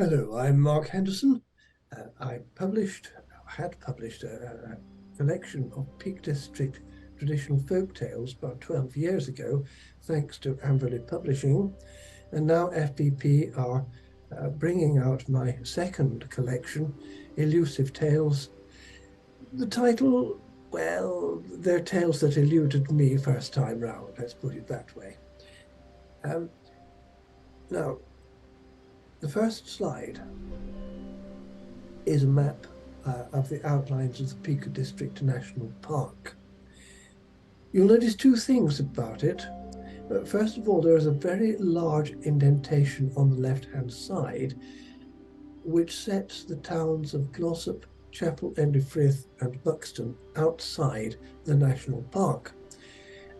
Hello, I'm Mark Henderson. I had published a collection of Peak District traditional folk tales about 12 years ago, thanks to MABLE Publishing, and now FBP are bringing out my second collection, Elusive Tales. The title, well, they're tales that eluded me first time round, let's put it that way. Um, Now, the first slide is a map of the outlines of the Peak District National Park. You'll notice two things about it. First of all, there is a very large indentation on the left-hand side, which sets the towns of Glossop, Chapel Endifrith and Buxton outside the national park.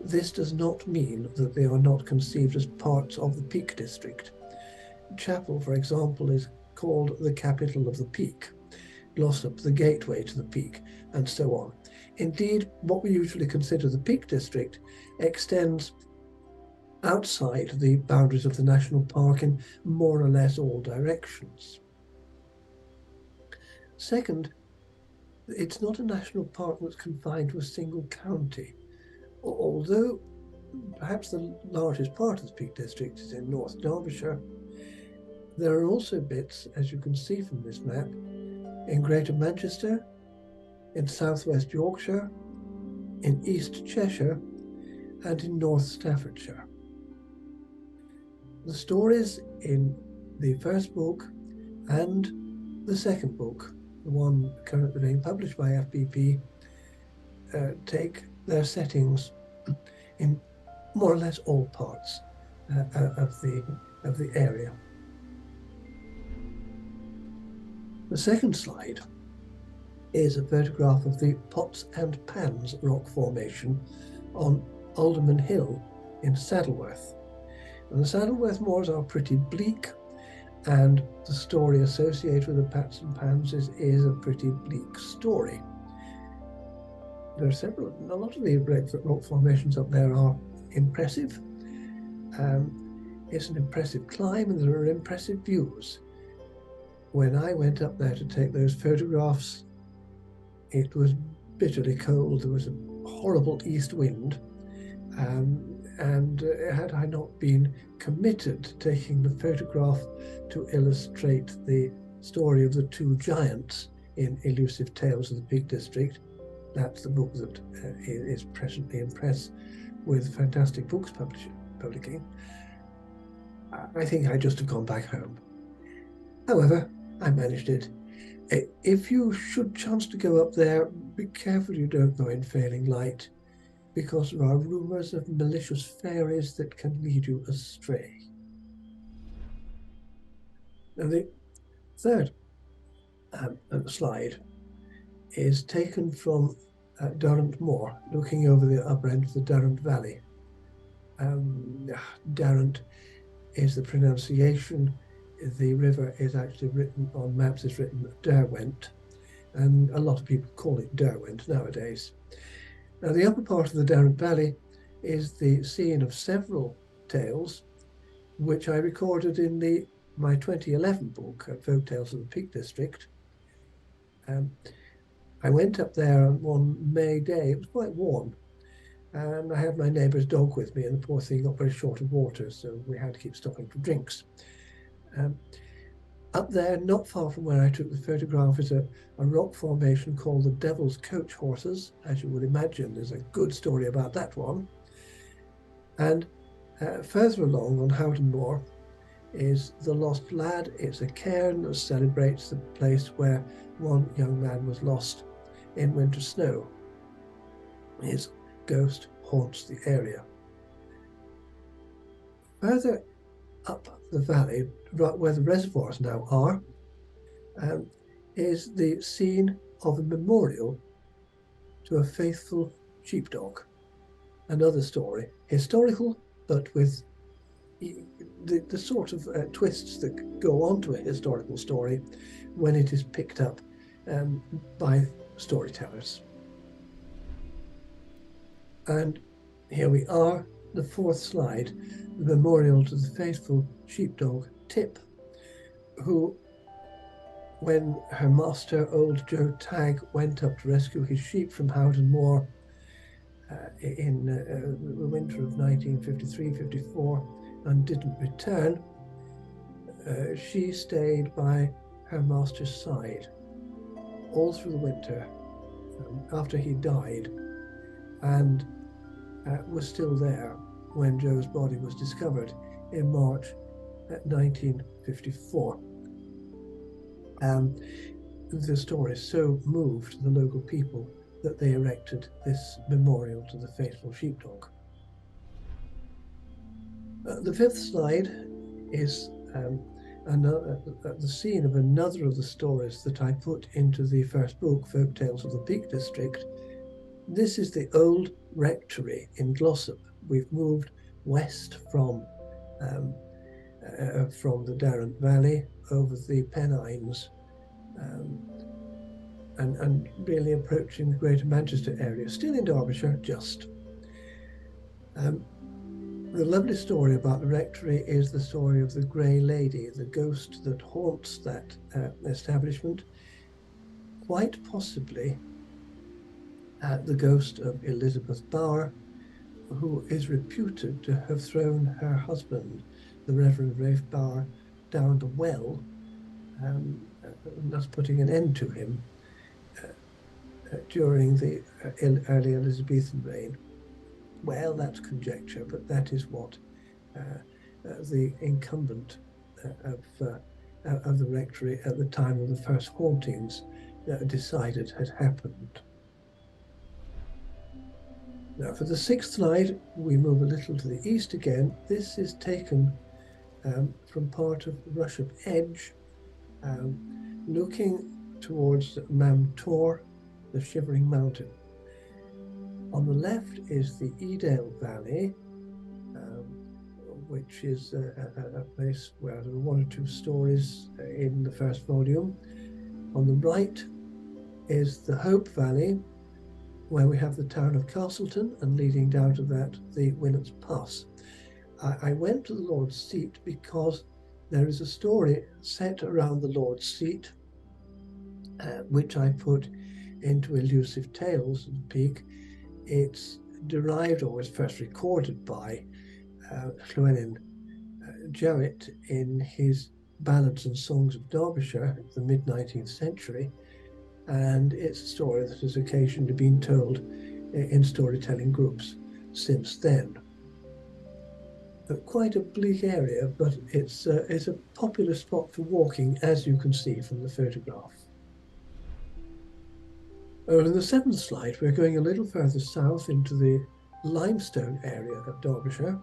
This does not mean that they are not conceived as parts of the Peak District. Chapel, for example, is called the capital of the Peak, Glossop the gateway to the Peak, and so on. Indeed, what we usually consider the Peak District extends outside the boundaries of the national park in more or less all directions. Second, it's not a national park that's confined to a single county, although perhaps the largest part of the Peak District is in North Derbyshire. There are also bits, as you can see from this map, in Greater Manchester, in southwest Yorkshire, in East Cheshire, and in North Staffordshire. The stories in the first book and the second book, the one currently being published by FBP, take their settings in more or less all parts of the area. The second slide is a photograph of the Pots and Pans rock formation on Alderman Hill in Saddleworth. And the Saddleworth moors are pretty bleak, and the story associated with the Pots and Pans is a pretty bleak story. There are a lot of the rock formations up there are impressive. It's an impressive climb and there are impressive views. When I went up there to take those photographs, it was bitterly cold. There was a horrible east wind. And had I not been committed to taking the photograph to illustrate the story of the two giants in Elusive Tales of the Peak District, that's the book that is presently in press with Fantastic Books publishing, I think I just have gone back home. However, I managed it. If you should chance to go up there, be careful you don't go in failing light, because there are rumours of malicious fairies that can lead you astray. And the third slide is taken from Durrant Moor, looking over the upper end of the Durrant Valley. Durrant is the pronunciation. The river is actually written on maps, is written Derwent, and a lot of people call it Derwent nowadays. Now, the upper part of the Durrant Valley is the scene of several tales, which I recorded in my 2011 book, Folk Tales of the Peak District. I went up there on one May day. It was quite warm, and I had my neighbour's dog with me, and the poor thing got very short of water, so we had to keep stopping for drinks. Up there, not far from where I took the photograph, is a rock formation called the Devil's Coach Horses. As you would imagine, there's a good story about that one. And further along on Houghton Moor is the Lost Lad. It's a cairn that celebrates the place where one young man was lost in winter snow. His ghost haunts the area. Further up the valley, right where the reservoirs now are, is the scene of a memorial to a faithful sheepdog. Another story, historical, but with the sort of twists that go on to a historical story when it is picked up by storytellers. And here we are, the fourth slide, the memorial to the faithful sheepdog Tip, who when her master, old Joe Tagg, went up to rescue his sheep from Howden Moor in the winter of 1953-54 and didn't return, she stayed by her master's side all through the winter after he died, and was still there when Joe's body was discovered in March 1954. The story so moved the local people that they erected this memorial to the faithful sheepdog. The fifth slide is the scene of another of the stories that I put into the first book, Folktales of the Peak District. This is the old rectory in Glossop. We've moved west from the Darrant Valley over the Pennines and really approaching the Greater Manchester area, still in Derbyshire, just. The lovely story about the rectory is the story of the Grey Lady, the ghost that haunts that establishment, quite possibly the ghost of Elizabeth Bower, who is reputed to have thrown her husband, the Reverend Rafe Bower, down the well, thus putting an end to him during the early Elizabethan reign. Well, that's conjecture, but that is what the incumbent of the rectory at the time of the first hauntings decided had happened. Now, for the sixth slide, we move a little to the east again. This is taken from part of Rushop Edge, looking towards Mam Tor, the Shivering Mountain. On the left is the Edale Valley, which is a place where there are one or two stories in the first volume. On the right is the Hope Valley, where we have the town of Castleton, and leading down to that, the Willets Pass. I went to the Lord's Seat because there is a story set around the Lord's Seat, which I put into Elusive Tales of the Peak. It's derived, or was first recorded by Llewellyn Jowett in his Ballads and Songs of Derbyshire, the mid-19th century, and it's a story that has occasionally been told in storytelling groups since then. Quite a bleak area, but it's a popular spot for walking, as you can see from the photograph. On the seventh slide, we're going a little further south into the limestone area of Derbyshire,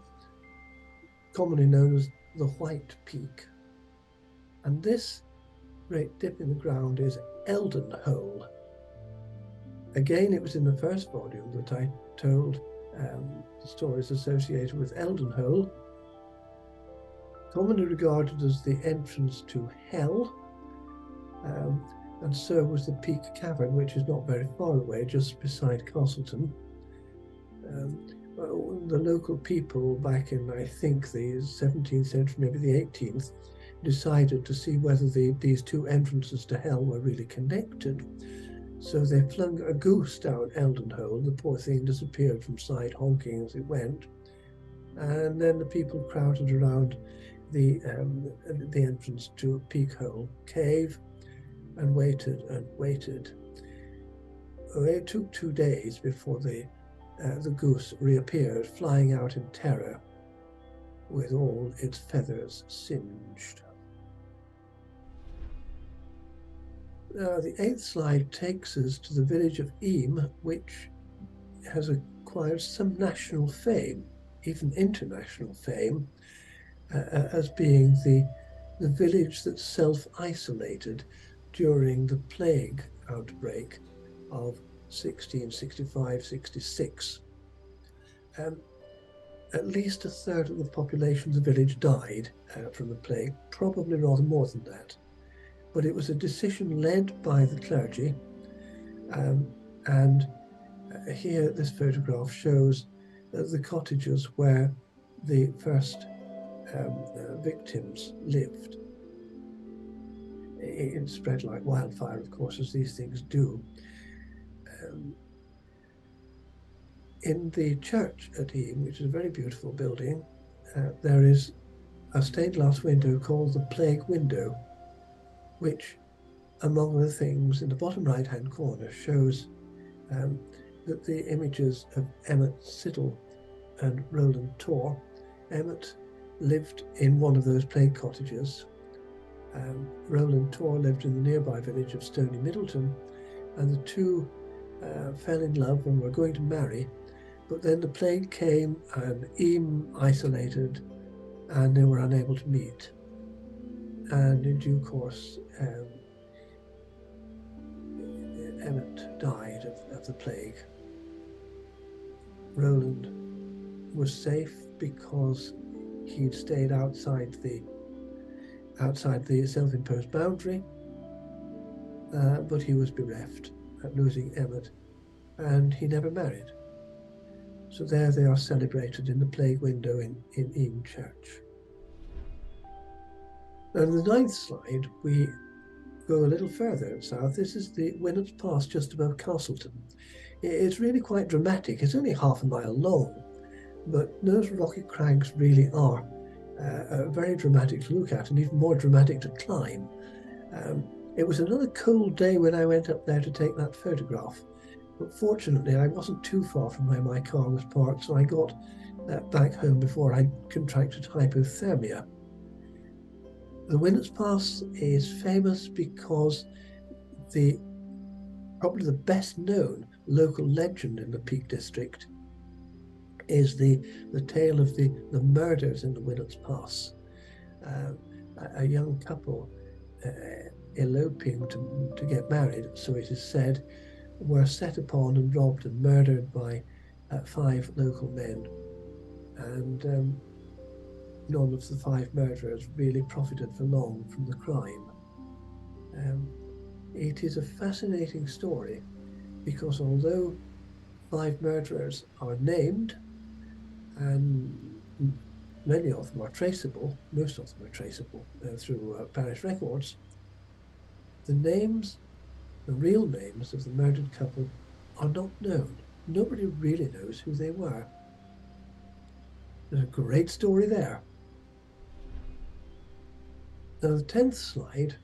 commonly known as the White Peak. And this great dip in the ground is Eldon Hole. Again, it was in the first volume that I told the stories associated with Eldon Hole, commonly regarded as the entrance to hell, and so was the Peak Cavern, which is not very far away, just beside Castleton. The local people back in, I think, the 17th century, maybe the 18th, decided to see whether these two entrances to hell were really connected. So they flung a goose down Eldon Hole. The poor thing disappeared from sight, honking as it went. And then the people crowded around the entrance to Peak Hole Cave and waited and waited. It took 2 days before the goose reappeared, flying out in terror with all its feathers singed. Now, the eighth slide takes us to the village of Eyam, which has acquired some national fame, even international fame, as being the village that self-isolated during the plague outbreak of 1665-66. At least a third of the population of the village died from the plague, probably rather more than that. But it was a decision led by the clergy, and here this photograph shows the cottages where the first victims lived. it spread like wildfire, of course, as these things do. In the church at Eyam, which is a very beautiful building, there is a stained glass window called the Plague Window, which, among other things, in the bottom right-hand corner shows that the images of Emmett Siddle and Roland Torr. Emmett lived in one of those plague cottages. Roland Torr lived in the nearby village of Stony Middleton, and the two fell in love and were going to marry, but then the plague came and Eyam isolated, and they were unable to meet. And in due course, Emmett died of the plague. Roland was safe because he'd stayed outside the self-imposed boundary, but he was bereft at losing Emmett, and he never married. So there they are celebrated in the Plague Window in Eyam Church. And the 9th slide, we go a little further south. This is the Winnets Pass just above Castleton. It's really quite dramatic. It's only half a mile long, but those rocky crags really are very dramatic to look at, and even more dramatic to climb. It was another cold day when I went up there to take that photograph, but fortunately I wasn't too far from where my car was parked, so I got back home before I contracted hypothermia. The Winnets Pass is famous because probably the best known local legend in the Peak District is the tale of the murders in the Winnets Pass. A young couple eloping to get married, so it is said, were set upon and robbed and murdered by 5 local men, and none of the 5 murderers really profited for long from the crime. It is a fascinating story because although 5 murderers are named, and many of them are traceable, most of them are traceable through parish records, the real names of the murdered couple are not known. Nobody really knows who they were. There's a great story there. Now the 10th slide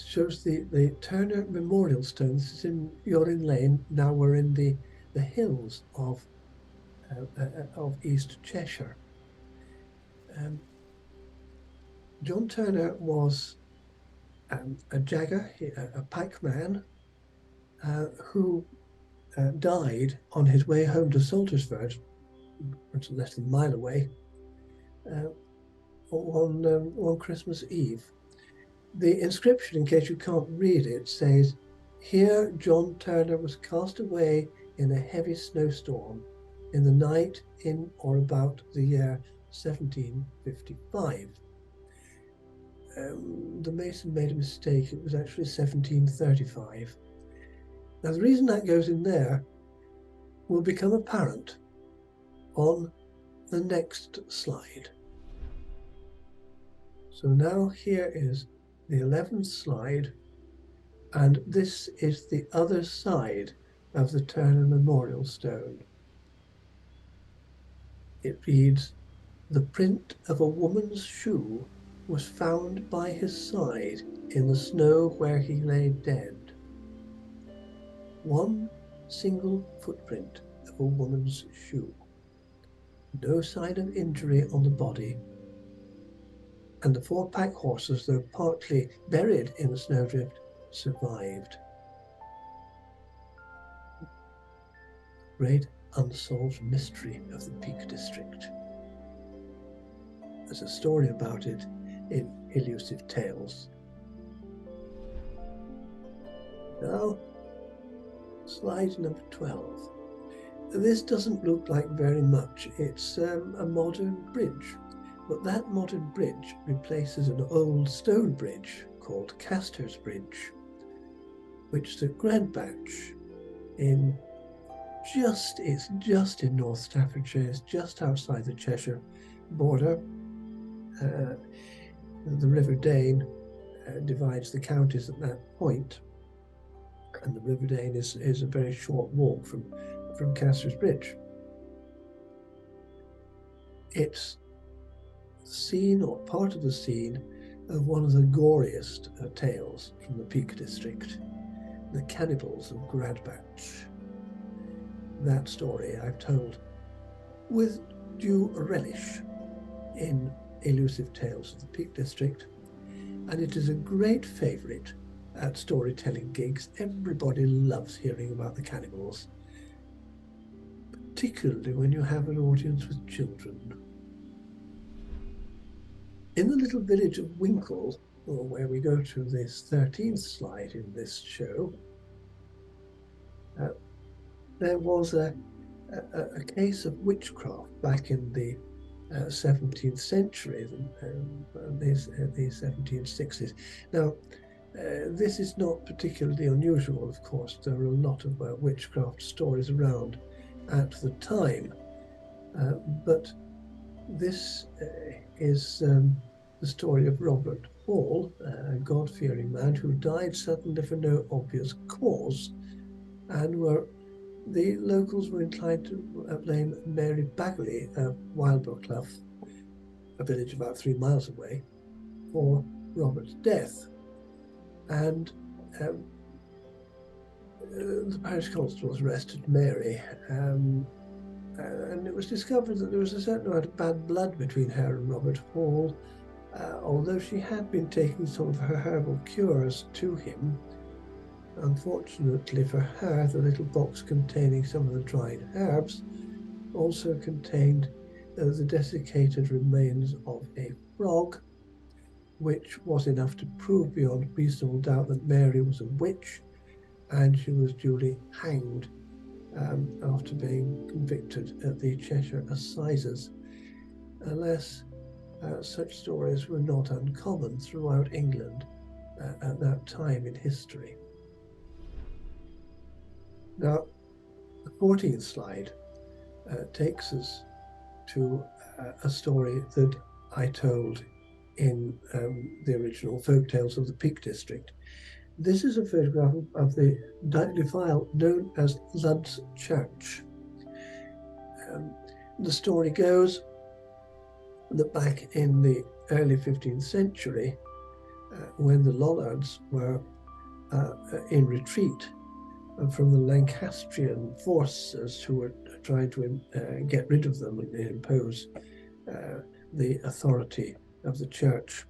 shows the Turner Memorial Stone. This is in Yorin Lane. Now we're in the hills of East Cheshire. John Turner was a jagger, a packman, who died on his way home to Saltersford, which is less than a mile away, on Christmas Eve. The inscription, in case you can't read it, says, "Here John Turner was cast away in a heavy snowstorm in the night in or about the year 1755. The mason made a mistake. It was actually 1735. Now, the reason that goes in there will become apparent on the next slide. So now here is the 11th slide, and this is the other side of the Turner Memorial Stone. It reads, "The print of a woman's shoe was found by his side in the snow where he lay dead. One single footprint of a woman's shoe. No sign of injury on the body. And the 4 pack horses, though partly buried in the snowdrift, survived." Great unsolved mystery of the Peak District. There's a story about it in Elusive Tales. Now, slide number 12. This doesn't look like very much. It's a modern bridge, but that modern bridge replaces an old stone bridge called Castor's Bridge, which is at Grandbatch it's just in North Staffordshire. It's just outside the Cheshire border. the River Dane divides the counties at that point, and the River Dane is a very short walk from Castor's Bridge. It's the scene, or part of the scene, of one of the goriest tales from the Peak District, the Cannibals of Gradbach. That story I've told with due relish in Elusive Tales of the Peak District, and it is a great favourite at storytelling gigs. Everybody loves hearing about the cannibals, particularly when you have an audience with children. In the little village of Winkle, or where we go to this 13th slide in this show, there was a case of witchcraft back in the 17th century, the 1760s. Now, this is not particularly unusual, of course. There are a lot of witchcraft stories around at the time, but this is the story of Robert Hall, a God-fearing man who died suddenly for no obvious cause, and the locals were inclined to blame Mary Bagley of Wildborough, a village about 3 miles away, for Robert's death. And the parish constables arrested Mary, and it was discovered that there was a certain amount of bad blood between her and Robert Hall, although she had been taking some of her herbal cures to him. Unfortunately for her, the little box containing some of the dried herbs also contained the desiccated remains of a frog, which was enough to prove beyond reasonable doubt that Mary was a witch, and she was duly hanged after being convicted at the Cheshire Assizes. Alas, such stories were not uncommon throughout England at that time in history. Now, the 14th slide takes us to a story that I told in the original Folktales of the Peak District. This is a photograph of the defile known as Ludd's Church. The story goes that back in the early 15th century, when the Lollards were in retreat from the Lancastrian forces who were trying to get rid of them and impose the authority of the church,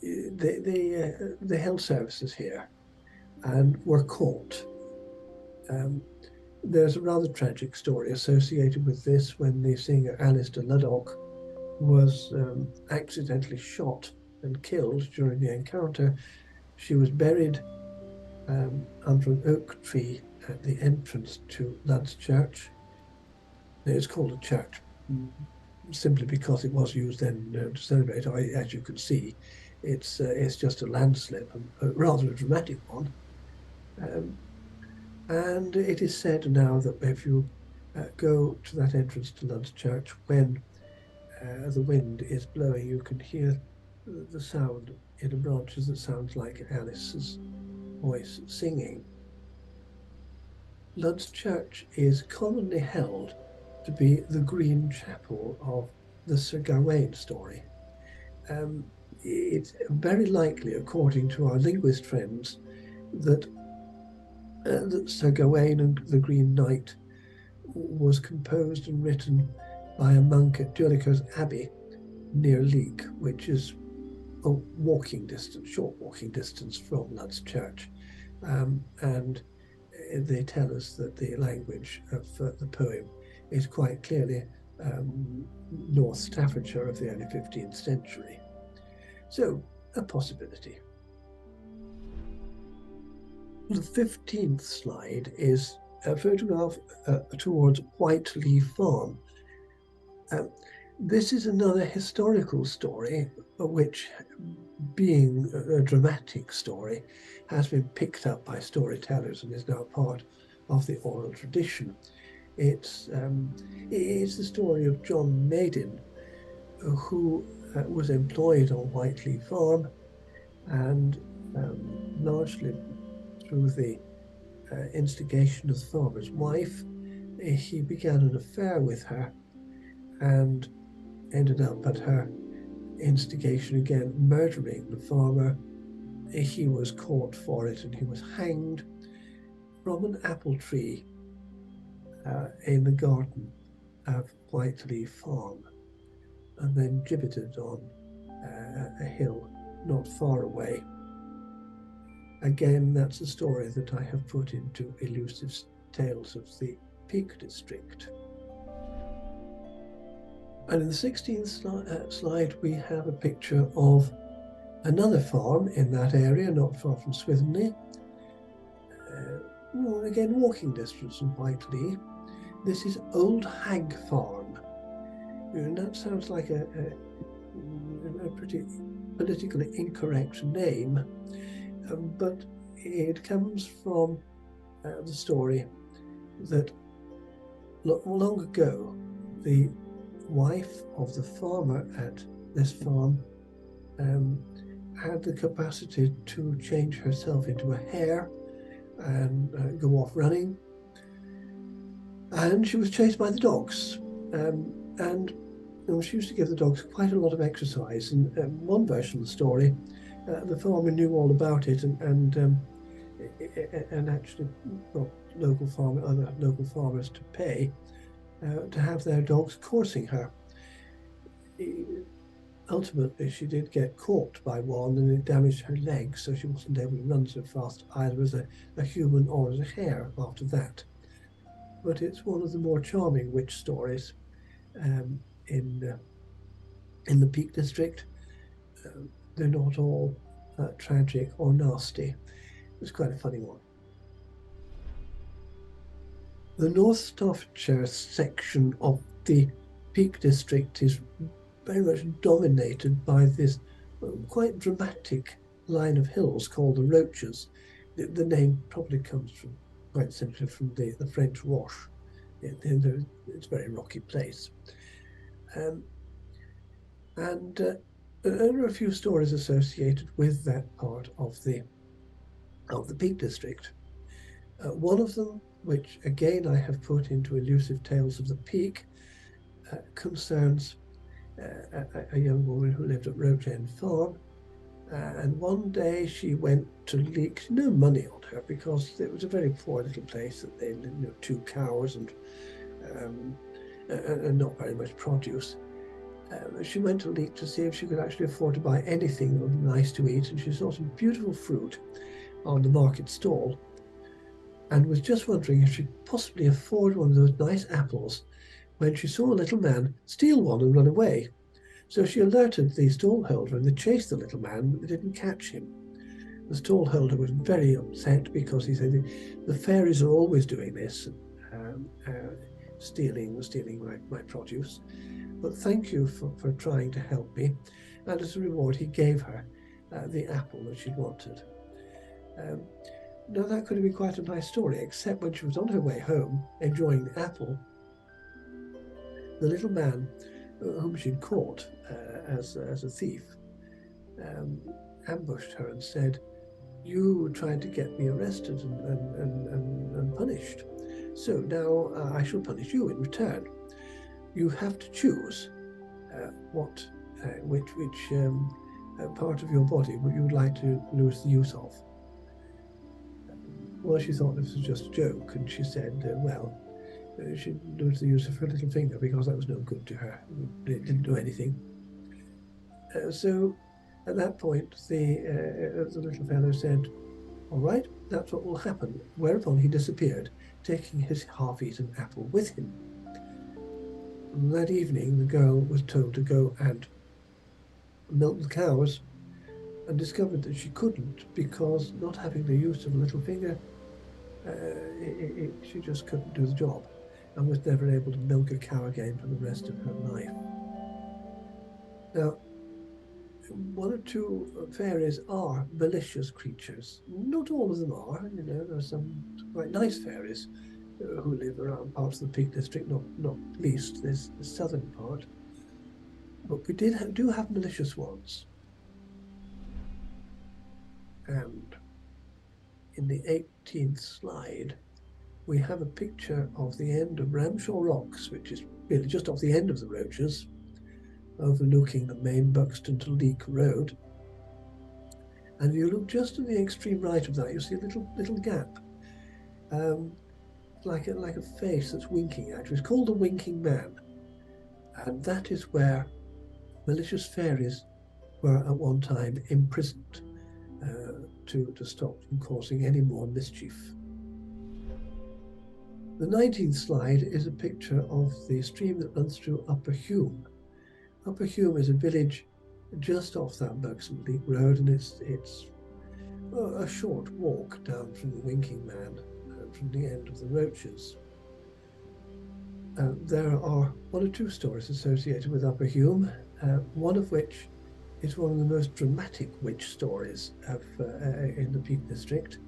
they held services here and were caught. There's a rather tragic story associated with this when the singer Alistair Luddock was accidentally shot and killed during the encounter. She was buried under an oak tree at the entrance to Ludd's Church. It's called a church simply because it was used then to celebrate. As you can see, it's just a landslip, and rather a dramatic one. And it is said now that if you go to that entrance to Ludd's Church, when the wind is blowing, you can hear the sound in the branches that sounds like Alice's voice singing. Ludd's Church is commonly held to be the Green Chapel of the Sir Gawain story. It's very likely, according to our linguist friends, that Sir Gawain and the Green Knight was composed and written by a monk at Dullichur's Abbey near Leek, which is a short walking distance from Ludd's Church. And they tell us that the language of the poem is quite clearly North Staffordshire of the early 15th century. So, a possibility. The 15th slide is a photograph towards Whiteley Farm. This is another historical story, which, being a dramatic story, has been picked up by storytellers and is now part of the oral tradition. It's the story of John Maiden, who was employed on Whiteley Farm, and largely through the instigation of the farmer's wife, he began an affair with her and ended up, at her instigation again, murdering the farmer. He was caught for it and he was hanged from an apple tree in the garden of Whiteley Farm, and then gibbeted on a hill not far away. Again, that's a story that I have put into Elusive Tales of the Peak District. And in the 16th slide, we have a picture of another farm in that area, not far from Swithingley. Again, walking distance from Whiteley. This is Old Hag Farm. And that sounds like a pretty politically incorrect name, but it comes from the story that long ago, the wife of the farmer at this farm had the capacity to change herself into a hare and go off running, and she was chased by the dogs, and she used to give the dogs quite a lot of exercise. And one version of the story, the farmer knew all about it and actually got other local farmers to pay to have their dogs coursing her. Ultimately, she did get caught by one, and it damaged her legs, so she wasn't able to run so fast either as a human or as a hare after that. But it's one of the more charming witch stories in the Peak District. They're not all tragic or nasty. It's quite a funny one. The North Staffordshire section of the Peak District is very much dominated by this quite dramatic line of hills called the Roches. The name probably comes from, quite simply, from the French roche. It's a very rocky place. And there are a few stories associated with that part of the Peak District. One of them, which again I have put into Elusive Tales of the Peak, concerns a young woman who lived at Roach End Farm, and one day she went to leak no money on her because it was a very poor little place that they lived, 2 cows and not very much produce. She went to leak to see if she could actually afford to buy anything that would be nice to eat, and she saw some beautiful fruit on the market stall and was just wondering if she could possibly afford one of those nice apples when she saw a little man steal one and run away. So she alerted the stallholder, and they chased the little man, but they didn't catch him. The stallholder was very upset because he said, the fairies are always doing this, stealing my produce, but thank you for trying to help me. And as a reward, he gave her the apple that she'd wanted. Now, that could have been quite a nice story, except when she was on her way home, enjoying the apple, the little man whom she'd caught as a thief ambushed her and said, "You tried to get me arrested and punished, so now I shall punish you in return. You have to choose which part of your body you would like to lose the use of." Well, she thought this was just a joke, and she said, she'd lose the use of her little finger because that was no good to her. It didn't do anything. So at that point, the little fellow said, "All right, that's what will happen." Whereupon he disappeared, taking his half-eaten apple with him. And that evening, the girl was told to go and milk the cows, and discovered that she couldn't because, not having the use of a little finger, she just couldn't do the job, and was never able to milk a cow again for the rest of her life. Now, 1 or 2 fairies are malicious creatures. Not all of them are. There are some quite nice fairies who live around parts of the Peak District, not least this southern part. But we do have malicious ones. And in the 18th slide, we have a picture of the end of Ramshaw Rocks, which is really just off the end of the Roaches, overlooking the main Buxton to Leek Road. And if you look just to the extreme right of that, you'll see a little gap, like a face that's winking at you. It's called the Winking Man, and that is where malicious fairies were at one time imprisoned to stop them causing any more mischief. The 19th slide is a picture of the stream that runs through Upper Hume. Upper Hume is a village just off that Buxton Leek Road, and it's a short walk down from the Winking Man, from the end of the Roaches. There are one or two stories associated with Upper Hume, one of which is one of the most dramatic witch stories in the Peak District,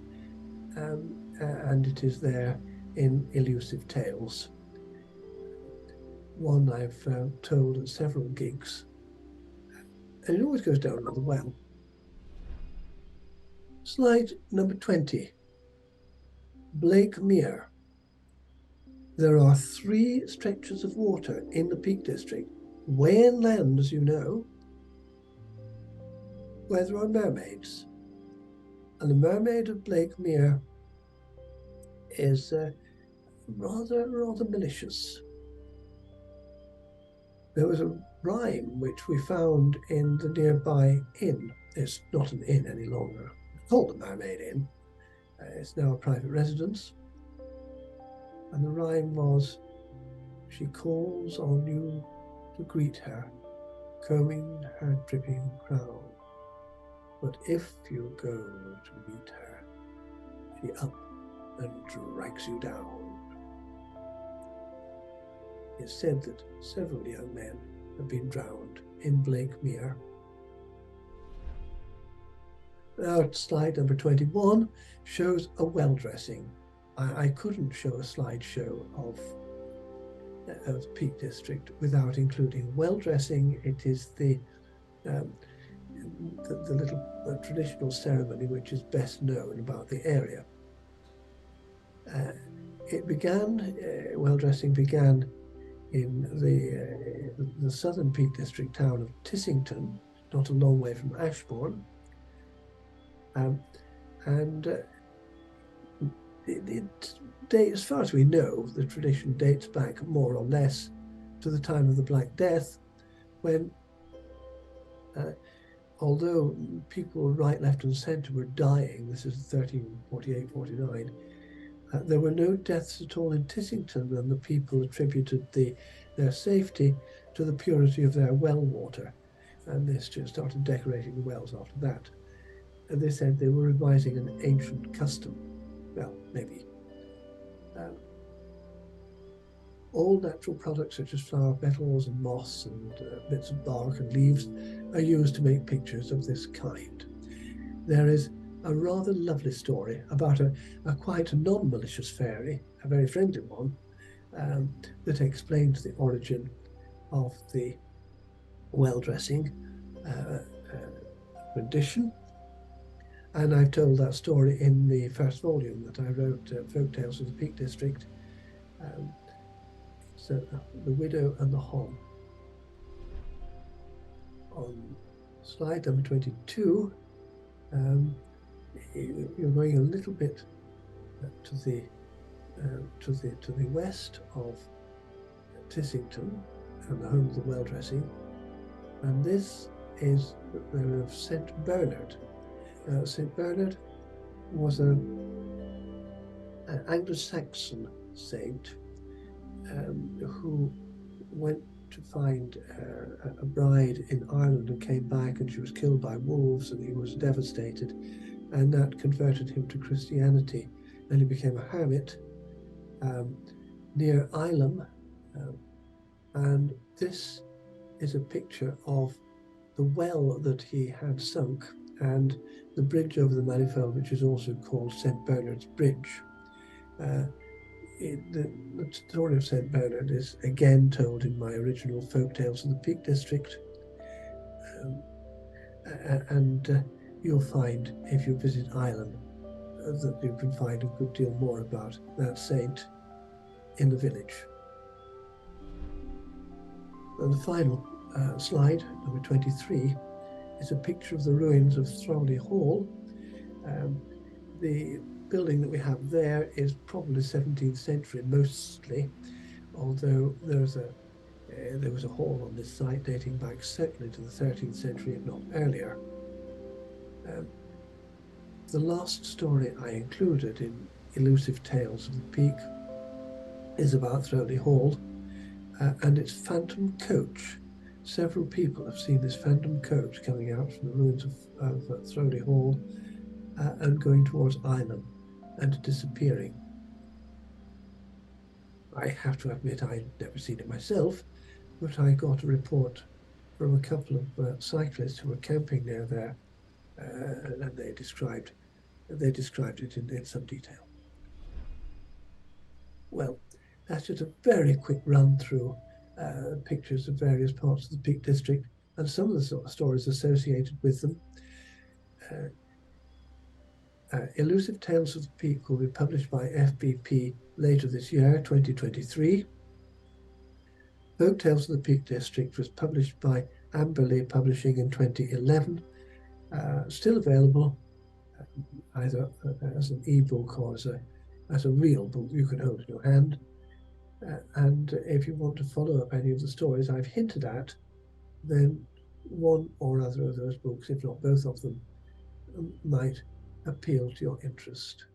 and it is there in Elusive Tales. One I've told at several gigs, and it always goes down rather well. Slide number 20, Blake Mere. There are 3 stretches of water in the Peak District, way inland, as you know, where there are mermaids. And the mermaid of Blake Mere is rather malicious. There was a rhyme which we found in the nearby inn. It's not an inn any longer. It's called the Mermaid Inn. It's now a private residence. And the rhyme was, "She calls on you to greet her, combing her dripping crown. But if you go to meet her, she up and drags you down." It's said that several young men have been drowned in Blake Mere. Now, slide number 21 shows a well dressing. I couldn't show a slideshow of the Peak District without including well dressing. It is the little traditional ceremony which is best known about the area. Well dressing began in the southern Peak District town of Tissington, not a long way from Ashbourne. As far as we know, the tradition dates back more or less to the time of the Black Death, when, although people right, left and centre were dying, this is 1348-49, there were no deaths at all in Tissington, and the people attributed their safety to the purity of their well water, and they just started decorating the wells after that. And they said they were revising an ancient custom. Well, maybe. All natural products such as flower petals and moss and bits of bark and leaves are used to make pictures of this kind. There is a rather lovely story about a quite non-malicious fairy, a very friendly one, that explains the origin of the well-dressing rendition. And I've told that story in the first volume that I wrote, Folktales of the Peak District. So The Widow and the Hog. On slide number 22, you're going a little bit to the west of Tissington and the home of the well dressing, and this is the name of St. Bernard. St. Bernard was an Anglo-Saxon saint who went to find a bride in Ireland and came back, and she was killed by wolves, and he was devastated, and that converted him to Christianity, and he became a hermit near Ilam, and this is a picture of the well that he had sunk and the bridge over the Manifold, which is also called St. Bernard's Bridge. The story of St. Bernard is again told in my original Folktales of the Peak District, And you'll find, if you visit Ireland, that you can find a good deal more about that saint in the village. And the final slide, number 23, is a picture of the ruins of Throwley Hall. The building that we have there is probably 17th century mostly, although there was a hall on this site dating back certainly to the 13th century, if not earlier. The last story I included in Elusive Tales of the Peak is about Throwley Hall and its phantom coach. Several people have seen this phantom coach coming out from the ruins of Throwley Hall and going towards Ilam and disappearing. I have to admit I've never seen it myself, but I got a report from a couple of cyclists who were camping near there, and they described it in some detail. Well, that's just a very quick run through pictures of various parts of the Peak District and some of the sort of stories associated with them. Elusive Tales of the Peak will be published by FBP later this year, 2023. Folk Tales of the Peak District was published by Amberley Publishing in 2011. Still available either as an ebook or as a real book you can hold in your hand. And if you want to follow up any of the stories I've hinted at, then one or other of those books, if not both of them, might appeal to your interest.